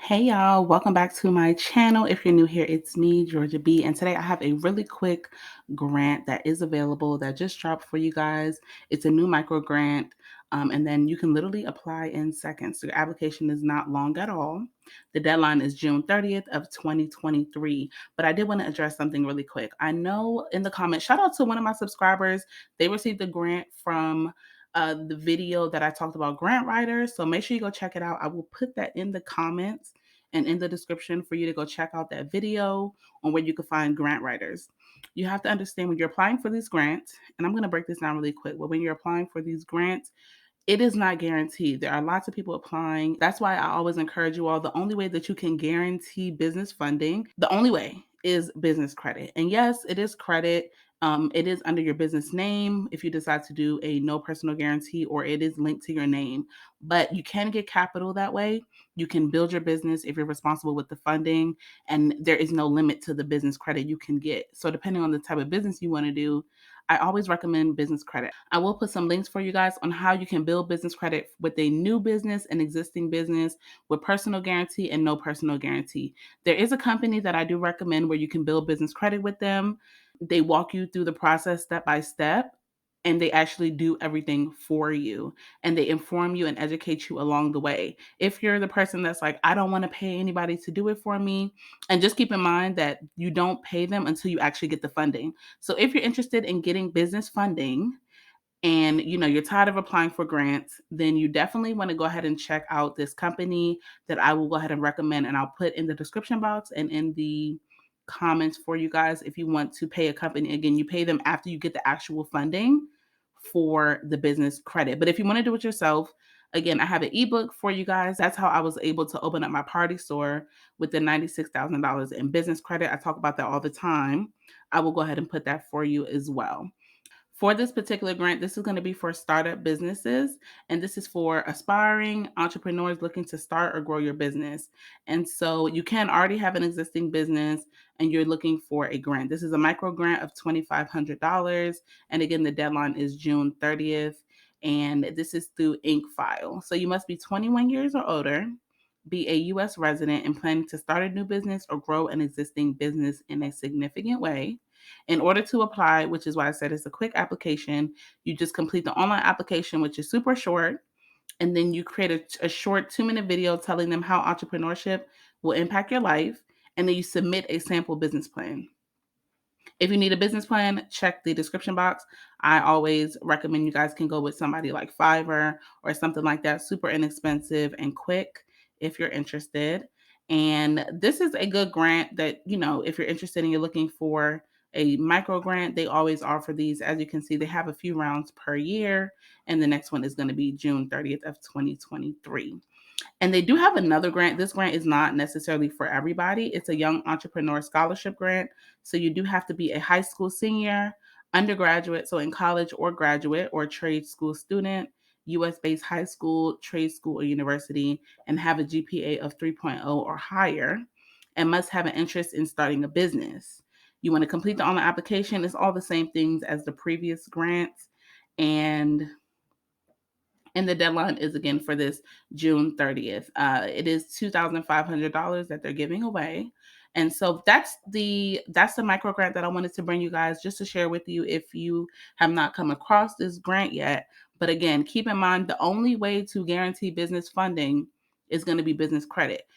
Hey y'all, welcome back to my channel. If you're new here, it's me, Georgia B. And today I have a really quick grant that is available that just dropped for you guys. It's a new micro grant, and then you can literally apply in seconds. So your application is not long at all. The deadline is June 30th of 2023. But I did want to address something really quick. I know in the comments, shout out to one of my subscribers. They received a grant from the video that I talked about grant writers. So make sure you go check it out. I will put that in the comments and in the description for you to go check out that video on where you can find grant writers. You have to understand when you're applying for these grants, and I'm going to break this down really quick, but when you're applying for these grants, it is not guaranteed. There are lots of people applying. That's why I always encourage you all, the only way that you can guarantee business funding, the only way is business credit. And yes, it is credit. It is under your business name if you decide to do a no personal guarantee, or it is linked to your name. But you can get capital that way. You can build your business if you're responsible with the funding, and there is no limit to the business credit you can get. So depending on the type of business you want to do, I always recommend business credit. I will put some links for you guys on how you can build business credit with a new business and existing business with personal guarantee and no personal guarantee. There is a company that I do recommend where you can build business credit with them. They walk you through the process step by step, and they actually do everything for you, and they inform you and educate you along the way. If you're the person that's like, I don't want to pay anybody to do it for me, and just keep in mind that you don't pay them until you actually get the funding. So if you're interested in getting business funding, and you're tired of applying for grants, then you definitely want to go ahead and check out this company that I will go ahead and recommend, and I'll put in the description box and in the comments for you guys. If you want to pay a company, again, you pay them after you get the actual funding for the business credit. But if you want to do it yourself, again, I have an ebook for you guys. That's how I was able to open up my party store with the $96,000 in business credit. I talk about that all the time. I will go ahead and put that for you as well. For this particular grant, this is going to be for startup businesses, and this is for aspiring entrepreneurs looking to start or grow your business. And so you can already have an existing business and you're looking for a grant. This is a micro grant of $2,500. And again, the deadline is June 30th. And this is through File. So you must be 21 years or older, be a US resident, and planning to start a new business or grow an existing business in a significant way. In order to apply, which is why I said it's a quick application, you just complete the online application, which is super short, and then you create a short 2-minute video telling them how entrepreneurship will impact your life, and then you submit a sample business plan. If you need a business plan, check the description box. I always recommend you guys can go with somebody like Fiverr or something like that, super inexpensive and quick if you're interested. And this is a good grant that, if you're interested and you're looking for a micro grant, they always offer these. As you can see, they have a few rounds per year, and the next one is going to be June 30th of 2023. And they do have another grant. This grant is not necessarily for everybody. It's a young entrepreneur scholarship grant. So you do have to be a high school senior, undergraduate, so in college or graduate, or trade school student, US based high school, trade school, or university, and have a GPA of 3.0 or higher, and must have an interest in starting a business. You want to complete the online application. It's all the same things as the previous grants. And the deadline is again for this June 30th. It is $2,500 that they're giving away. And so that's the micro grant that I wanted to bring you guys just to share with you if you have not come across this grant yet. But again, keep in mind the only way to guarantee business funding is going to be business credit.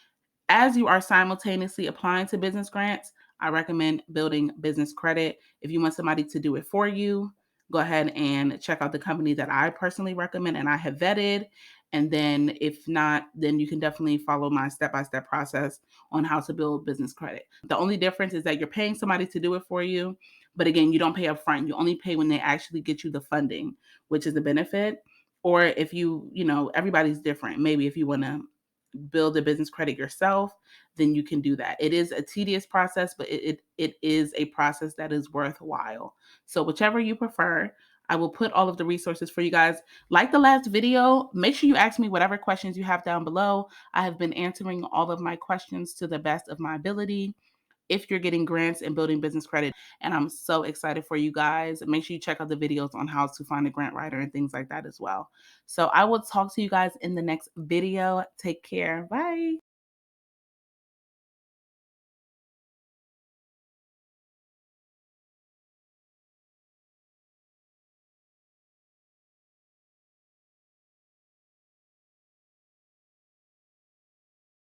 As you are simultaneously applying to business grants, I recommend building business credit. If you want somebody to do it for you, go ahead and check out the company that I personally recommend and I have vetted. And then if not, then you can definitely follow my step-by-step process on how to build business credit. The only difference is that you're paying somebody to do it for you. But again, you don't pay up front. You only pay when they actually get you the funding, which is a benefit. Or if everybody's different. Maybe if you want to build a business credit yourself, then you can do that. It is a tedious process, but it is a process that is worthwhile. So whichever you prefer, I will put all of the resources for you guys. Like the last video, make sure you ask me whatever questions you have down below. I have been answering all of my questions to the best of my ability. If you're getting grants and building business credit, and I'm so excited for you guys. Make sure you check out the videos on how to find a grant writer and things like that as well. So I will talk to you guys in the next video. Take care. Bye.